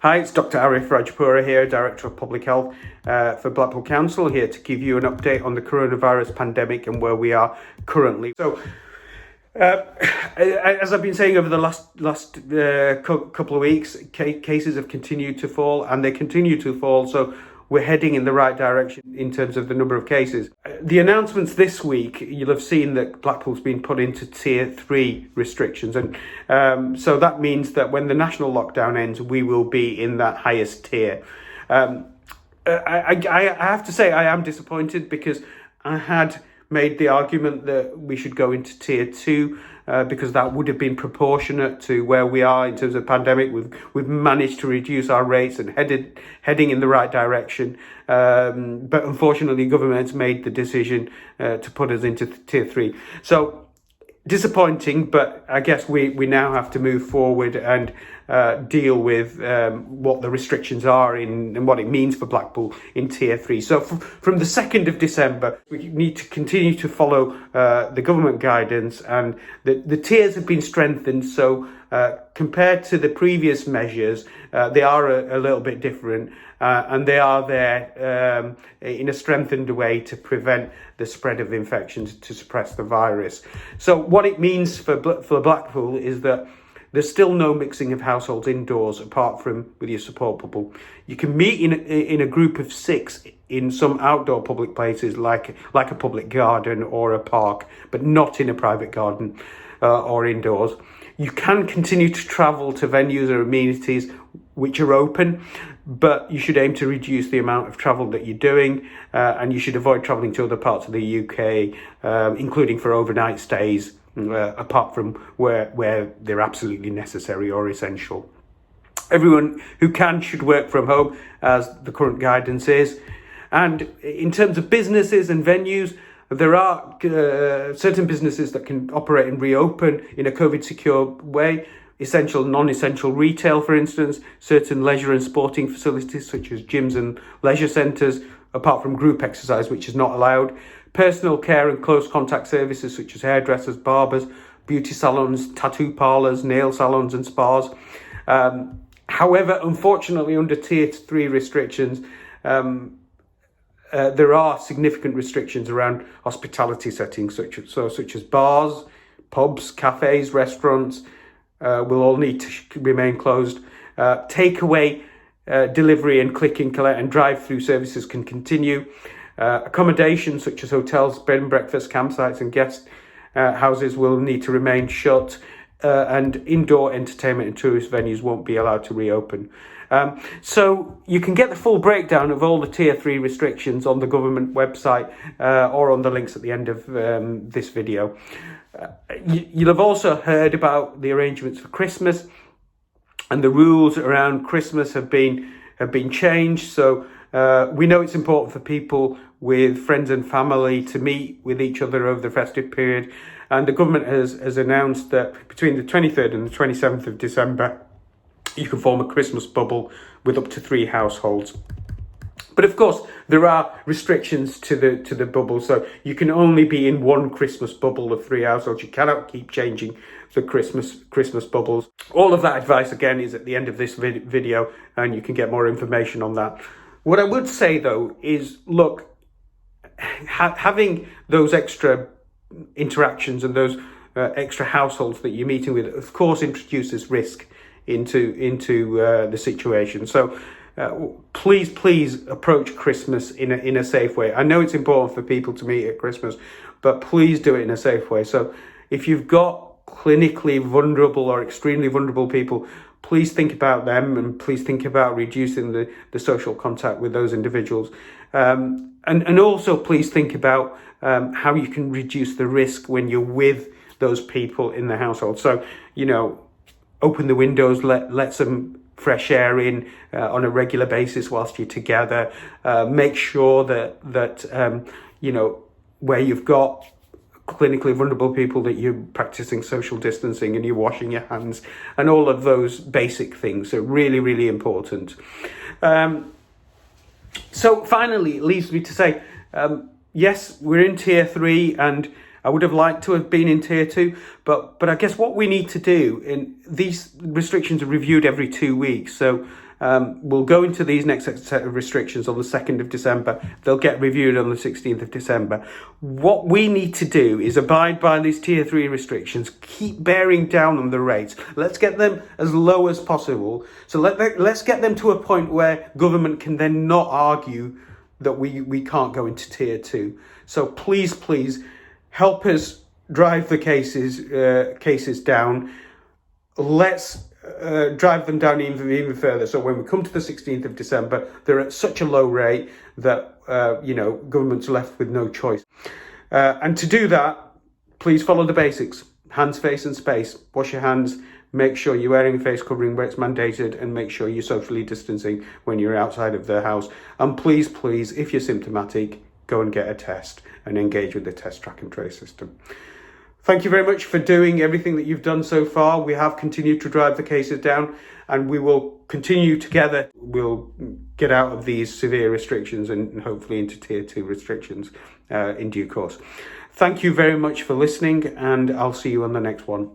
Hi, it's Dr. Arif Rajpura here, Director of Public Health for Blackpool Council, here to give you an update on the coronavirus pandemic and where we are currently. So, as I've been saying over the last couple of weeks, cases have continued to fall, and they continue to fall. So we're heading in the right direction in terms of the number of cases. The announcements this week, you'll have seen that Blackpool's been put into Tier 3 restrictions. And so that means that when the national lockdown ends, we will be in that highest tier. I have to say I am disappointed, because I had made the argument that we should go into Tier 2 because that would have been proportionate to where we are in terms of pandemic. We've managed to reduce our rates and heading in the right direction. But unfortunately, government's made the decision to put us into Tier 3. So disappointing, but I guess we now have to move forward and deal with what the restrictions are and what it means for Blackpool in Tier 3. So from the 2nd of December, we need to continue to follow the government guidance, and the tiers have been strengthened. So compared to the previous measures, they are a little bit different, and they are there in a strengthened way to prevent the spread of infections, to suppress the virus. So what it means for Blackpool is that there's still no mixing of households indoors apart from with your support bubble. You can meet in a group of 6 in some outdoor public places like a public garden or a park, but not in a private garden or indoors. You can continue to travel to venues or amenities which are open, but you should aim to reduce the amount of travel that you're doing, and you should avoid travelling to other parts of the UK, including for overnight stays, apart from where they're absolutely necessary or essential. Everyone who can should work from home, as the current guidance is. And in terms of businesses and venues, there are certain businesses that can operate and reopen in a COVID-secure way. Essential, non-essential retail, for instance, certain leisure and sporting facilities such as gyms and leisure centres, apart from group exercise, which is not allowed. Personal care and close contact services such as hairdressers, barbers, beauty salons, tattoo parlours, nail salons and spas. However, unfortunately, under Tier 3 restrictions, there are significant restrictions around hospitality settings, such as bars, pubs, cafes, restaurants, will all need to remain closed. Takeaway, delivery and click and collect and drive-through services can continue. Accommodation such as hotels, bed and breakfast, campsites and guest houses will need to remain shut, and indoor entertainment and tourist venues won't be allowed to reopen. So you can get the full breakdown of all the Tier 3 restrictions on the government website or on the links at the end of this video. You'll have also heard about the arrangements for Christmas, and the rules around Christmas have been changed. So we know it's important for people with friends and family to meet with each other over the festive period, and the government has announced that between the 23rd and the 27th of December, you can form a Christmas bubble with up to 3 households. But of course, there are restrictions to the bubble, so you can only be in one Christmas bubble of 3 households. You cannot keep changing the Christmas bubbles. All of that advice, again, is at the end of this video, and you can get more information on that. What I would say, though, is, look, having those extra interactions and those extra households that you're meeting with, of course, introduces risk into the situation. So please approach Christmas in a safe way. I know it's important for people to meet at Christmas, but please do it in a safe way. So if you've got clinically vulnerable or extremely vulnerable people, please think about them, and please think about reducing the social contact with those individuals. And also please think about how you can reduce the risk when you're with those people in the household. So, open the windows, let some fresh air in on a regular basis whilst you're together. Make sure that where you've got clinically vulnerable people, that you're practicing social distancing and you're washing your hands, and all of those basic things are really, really important. So finally, it leaves me to say, yes, we're in Tier 3, and I would have liked to have been in Tier 2, but I guess what we need to do, and these restrictions are reviewed every 2 weeks, so We'll go into these next set of restrictions on the 2nd of December. They'll get reviewed on the 16th of December. What we need to do is abide by these tier 3 restrictions, keep bearing down on the rates. Let's get them as low as possible. So let's get them to a point where government can then not argue that we can't go into tier 2. So please help us drive the cases down. Let's drive them down even further. So when we come to the 16th of December, they're at such a low rate that government's left with no choice. And to do that, please follow the basics: hands, face, and space. Wash your hands. Make sure you're wearing a face covering where it's mandated, and make sure you're socially distancing when you're outside of the house. And please, if you're symptomatic, go and get a test and engage with the test, track and trace system. Thank you very much for doing everything that you've done so far. We have continued to drive the cases down, and we will continue together. We'll get out of these severe restrictions and hopefully into tier 2 restrictions in due course. Thank you very much for listening, and I'll see you on the next one.